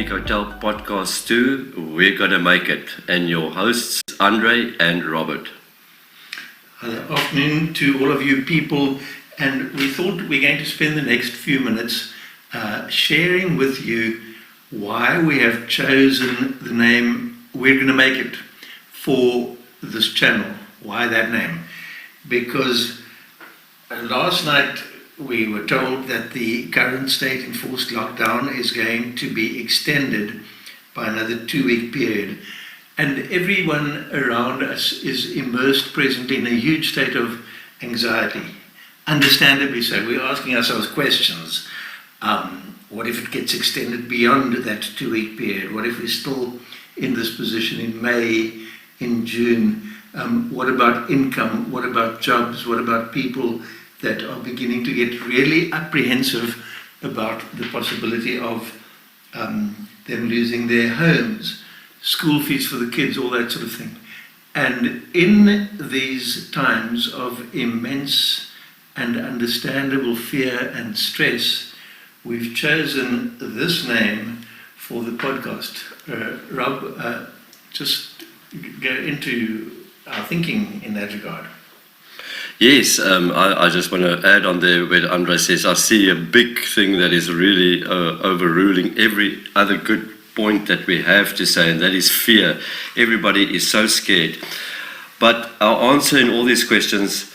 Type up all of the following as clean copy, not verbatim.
Hotel Podcast 2, We're Gonna Make It, and your hosts, Andre and Robert. Good afternoon to all of you people, and we thought we're going to spend the next few minutes sharing with you why we have chosen the name We're Gonna Make It for this channel. Why that name? Because last night we were told that the current state enforced lockdown is going to be extended by another 2-week period. And everyone around us is immersed presently in a huge state of anxiety. Understandably so. We're asking ourselves questions. What if it gets extended beyond that 2-week period? What if we're still in this position in May, in June? What about income? What about jobs? What about people that are beginning to get really apprehensive about the possibility of them losing their homes, school fees for the kids, all that sort of thing. And in these times of immense and understandable fear and stress, we've chosen this name for the podcast. Rob, just go into our thinking in that regard. Yes, I just want to add on there where Andre says, I see a big thing that is really overruling every other good point that we have to say, and that is fear. Everybody is so scared. But our answer in all these questions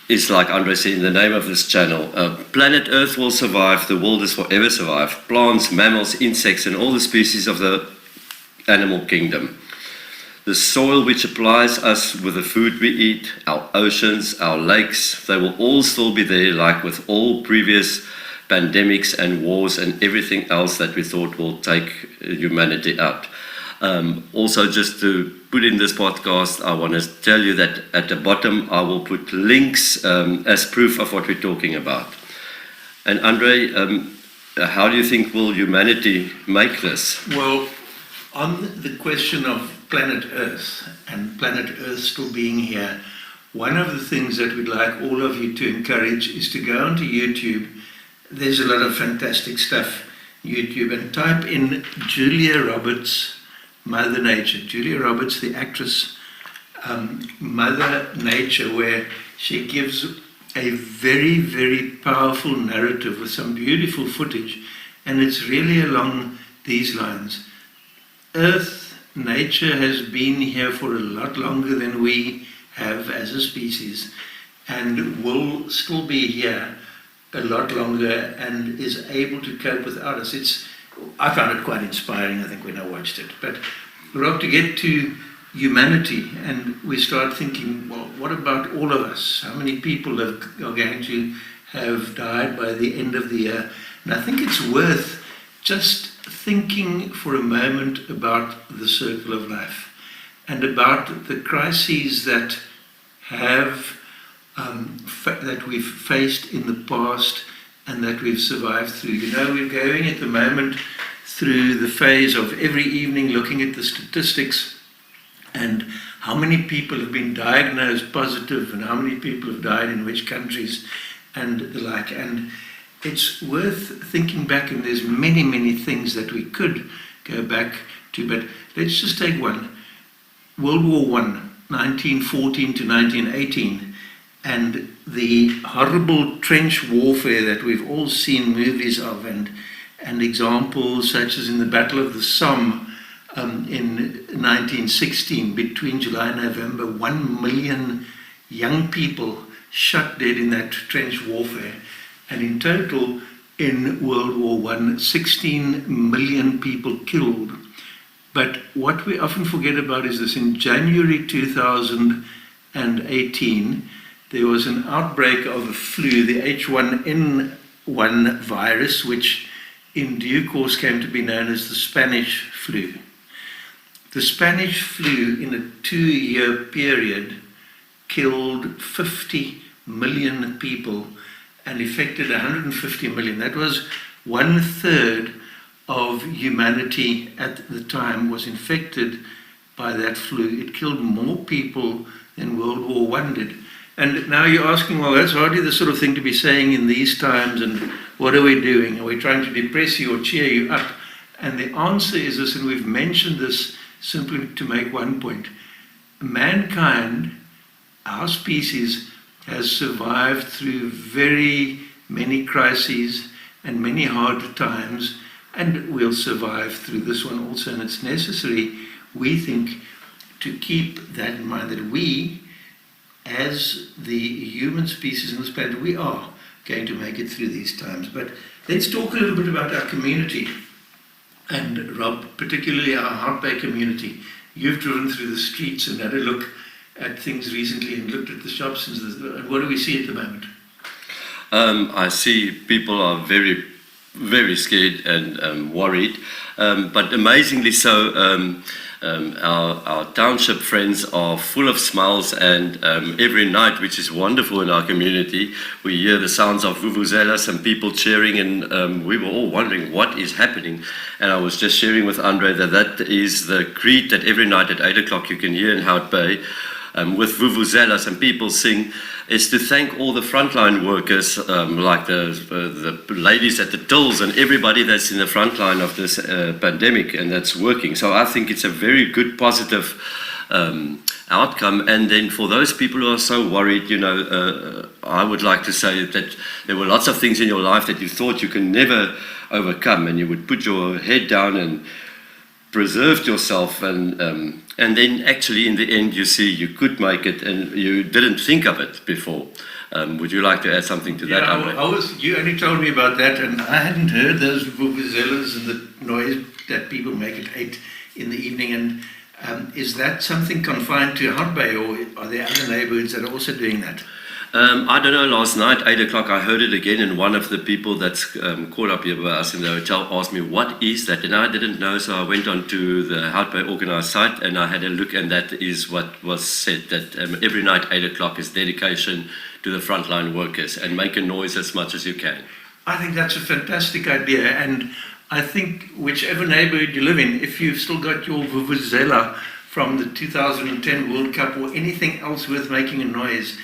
is, like Andre said, in the name of this channel. Planet Earth will survive, the world is forever survive. Plants, mammals, insects, and all the species of the animal kingdom. The soil which supplies us with the food we eat, our oceans, our lakes, they will all still be there, like with all previous pandemics and wars and everything else that we thought will take humanity out. Also, just to put in this podcast, I want to tell you that at the bottom I will put links as proof of what we're talking about. And Andre, how do you think will humanity make this? Well, on the question of planet Earth and planet Earth still being here, one of the things that we'd like all of you to encourage is to go onto YouTube. There's a lot of fantastic stuff on YouTube, and type in Julia Roberts, Mother Nature. Julia Roberts, the actress, Mother Nature, where she gives a very, very powerful narrative with some beautiful footage, and it's really along these lines. Earth, nature has been here for a lot longer than we have as a species, and will still be here a lot longer and is able to cope without us. I found it quite inspiring, I think, when I watched it. But Rob, to get to humanity, and we start thinking, well, what about all of us? How many people are going to have died by the end of the year? And I think it's worth just thinking for a moment about the circle of life and about the crises that that we've faced in the past and that we've survived through. You know, we're going at the moment through the phase of every evening looking at the statistics and how many people have been diagnosed positive and how many people have died in which countries and the like. And it's worth thinking back, and there's many, many things that we could go back to, but let's just take one. World War I, 1914 to 1918, and the horrible trench warfare that we've all seen movies of, and examples such as in the Battle of the Somme in 1916, between July and November, 1 million young people shot dead in that trench warfare. And in total, in World War I, 16 million people killed. But what we often forget about is this. In January 2018, there was an outbreak of a flu, the H1N1 virus, which in due course came to be known as the Spanish flu. The Spanish flu, in a 2-year period, killed 50 million people and affected 150 million. That was 1/3 of humanity at the time was infected by that flu. It killed more people than World War One did. And now you're asking, well, that's hardly the sort of thing to be saying in these times, and what are we doing? Are we trying to depress you or cheer you up? And the answer is this, and we've mentioned this simply to make one point. Mankind, our species, has survived through very many crises and many hard times, and we'll survive through this one also. And it's necessary, we think, to keep that in mind, that we, as the human species on this planet, we are going to make it through these times. But let's talk a little bit about our community, and Rob, particularly our Heart Bay community. You've driven through the streets and had a look at things recently and looked at the shops, and what do we see at the moment? I see people are very, very scared and worried, but amazingly so. Our township friends are full of smiles, and every night, which is wonderful in our community, we hear the sounds of vuvuzelas and people cheering, and we were all wondering what is happening. And I was just sharing with Andre that is the creed that every night at 8 o'clock you can hear in Hout Bay, with vuvuzelas, and people sing, is to thank all the frontline workers, like the ladies at the tills and everybody that's in the front line of this pandemic and that's working. So I think it's a very good, positive outcome. And then for those people who are so worried, I would like to say that there were lots of things in your life that you thought you can never overcome, and you would put your head down and preserved yourself, and then actually in the end you see you could make it, and you didn't think of it before. Would you like to add something to that? You only told me about that, and I hadn't heard those vuvuzelas and the noise that people make at 8 in the evening. And is that something confined to Hout Bay, or are there other neighbourhoods that are also doing that? I don't know, last night, 8 o'clock, I heard it again, and one of the people that's caught up here by us in the hotel asked me, what is that? And I didn't know, so I went on to the Hout Bay organised site, and I had a look, and that is what was said, that every night, 8 o'clock, is dedication to the frontline workers, and make a noise as much as you can. I think that's a fantastic idea, and I think whichever neighbourhood you live in, if you've still got your vuvuzela from the 2010 World Cup or anything else worth making a noise,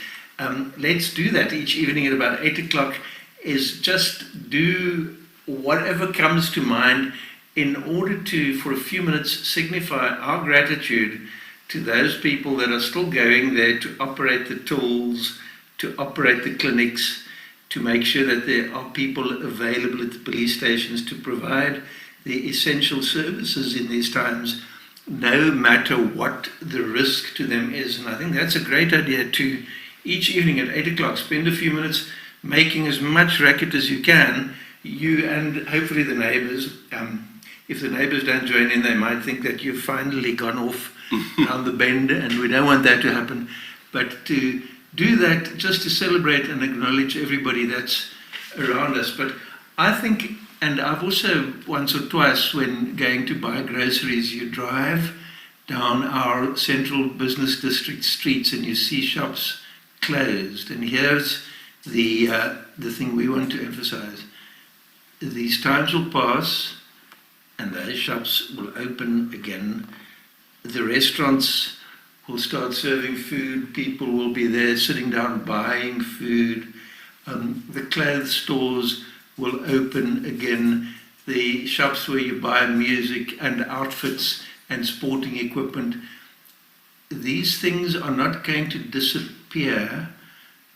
let's do that each evening at about 8 o'clock, is just do whatever comes to mind in order to, for a few minutes, signify our gratitude to those people that are still going there to operate the tools, to operate the clinics, to make sure that there are people available at the police stations to provide the essential services in these times, no matter what the risk to them is. And I think that's a great idea too. Each evening at 8 o'clock, spend a few minutes making as much racket as you can, you and hopefully the neighbours. If the neighbours don't join in, they might think that you've finally gone off around the bend, and we don't want that to happen. But to do that just to celebrate and acknowledge everybody that's around us. But I think, and I've also once or twice when going to buy groceries, you drive down our central business district streets and you see shops closed. And here's the thing we want to emphasize. These times will pass and those shops will open again. The restaurants will start serving food. People will be there sitting down buying food. The clothes stores will open again. The shops where you buy music and outfits and sporting equipment. These things are not going to disappear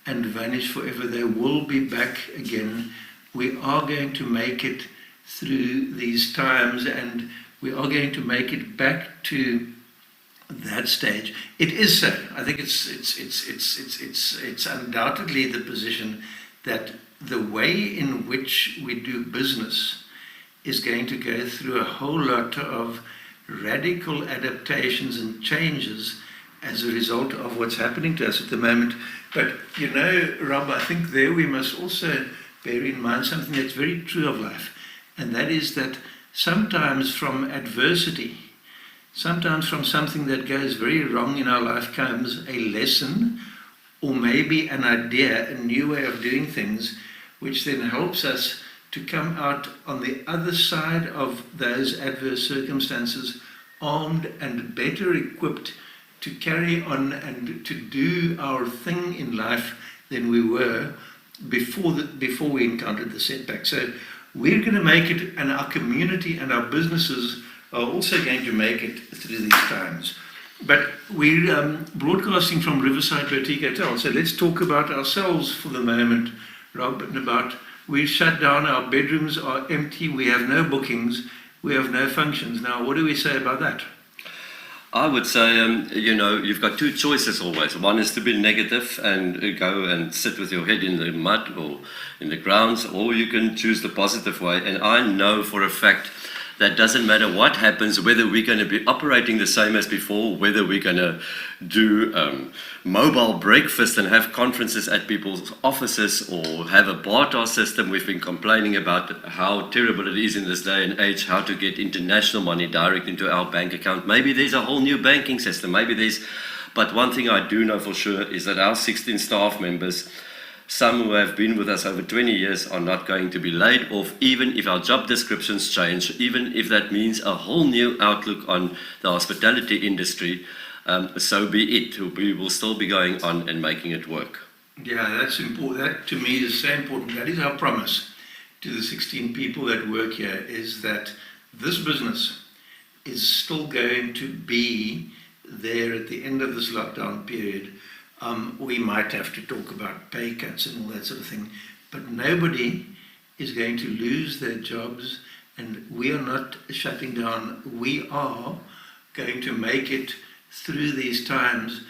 and vanish forever. They will be back again. We are going to make it through these times, and we are going to make it back to that stage. It is so. I think it's undoubtedly the position that the way in which we do business is going to go through a whole lot of radical adaptations and changes as a result of what's happening to us at the moment. But Rob, I think there we must also bear in mind something that's very true of life, and that is that sometimes from adversity, sometimes from something that goes very wrong in our life comes a lesson, or maybe an idea, a new way of doing things, which then helps us to come out on the other side of those adverse circumstances armed and better equipped to carry on and to do our thing in life than we were before we encountered the setback. So we're going to make it, and our community and our businesses are also going to make it through these times. But we're broadcasting from Riverside Boutique Hotel, so let's talk about ourselves for the moment, Rob, and about we've shut down, our bedrooms are empty, we have no bookings, we have no functions. Now, what do we say about that? I would say, you've got two choices always. One is to be negative and go and sit with your head in the mud or in the grounds, or you can choose the positive way. And I know for a fact that doesn't matter what happens, whether we're going to be operating the same as before, whether we're going to do mobile breakfast and have conferences at people's offices or have a barter system. We've been complaining about how terrible it is in this day and age, how to get international money direct into our bank account. Maybe there's a whole new banking system. But one thing I do know for sure is that our 16 staff members, some who have been with us over 20 years, are not going to be laid off, even if our job descriptions change, even if that means a whole new outlook on the hospitality industry. So be it. We will still be going on and making it work. Yeah, that's important. That to me is so important. That is our promise to the 16 people that work here, is that this business is still going to be there at the end of this lockdown period. We might have to talk about pay cuts and all that sort of thing, but nobody is going to lose their jobs, and we are not shutting down. We are going to make it through these times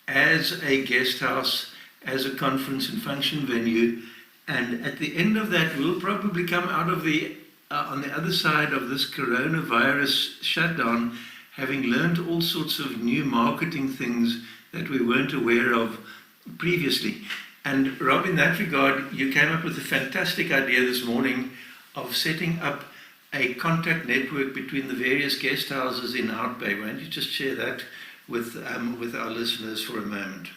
as a guest house, as a conference and function venue, and at the end of that, we'll probably come out of on the other side of this coronavirus shutdown, having learned all sorts of new marketing things that we weren't aware of previously. And Rob, in that regard, you came up with a fantastic idea this morning of setting up a contact network between the various guest houses in Hout Bay. Why don't you just share that with our listeners for a moment?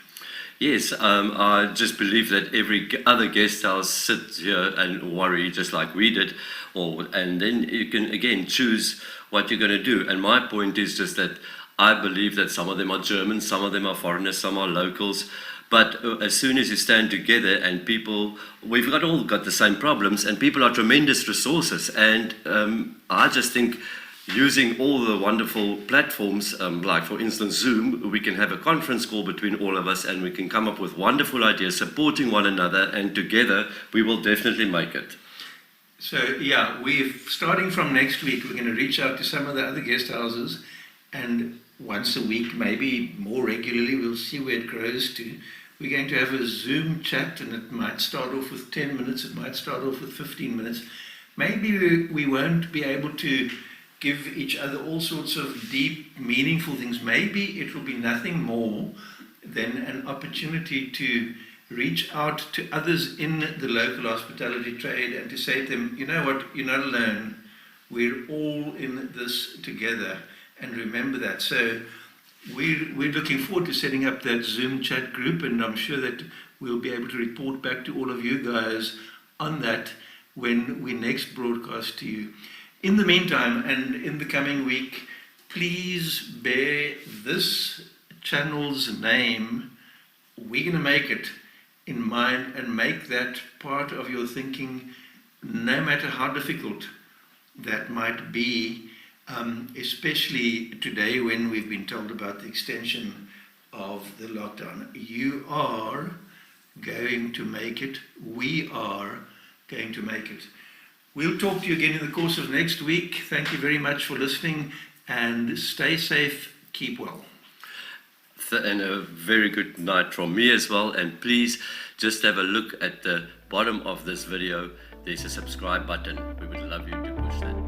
Yes, I just believe that every other guest house sits here and worry just like we did, and then you can again choose what you're going to do. And my point is just that I believe that some of them are Germans, some of them are foreigners, some are locals. But as soon as you stand together and people, we've all got the same problems, and people are tremendous resources. And I just think using all the wonderful platforms, like for instance Zoom, we can have a conference call between all of us and we can come up with wonderful ideas, supporting one another, and together we will definitely make it. So yeah, starting from next week, we're going to reach out to some of the other guest houses, and once a week, maybe more regularly, we'll see where it grows to. We're going to have a Zoom chat, and it might start off with 10 minutes, it might start off with 15 minutes. Maybe we won't be able to give each other all sorts of deep, meaningful things. Maybe it will be nothing more than an opportunity to reach out to others in the local hospitality trade and to say to them, you know what, you're not alone. We're all in this together. And remember that. So we're looking forward to setting up that Zoom chat group, and I'm sure that we'll be able to report back to all of you guys on that when we next broadcast to you. In the meantime, and in the coming week, please bear this channel's name, Regonnamake-It, in mind, and make that part of your thinking, no matter how difficult that might be. Especially today when we've been told about the extension of the lockdown. You are going to make it. We are going to make it. We'll talk to you again in the course of next week. Thank you very much for listening, and stay safe, keep well. And a very good night from me as well. And please just have a look at the bottom of this video. There's a subscribe button. We would love you to push that.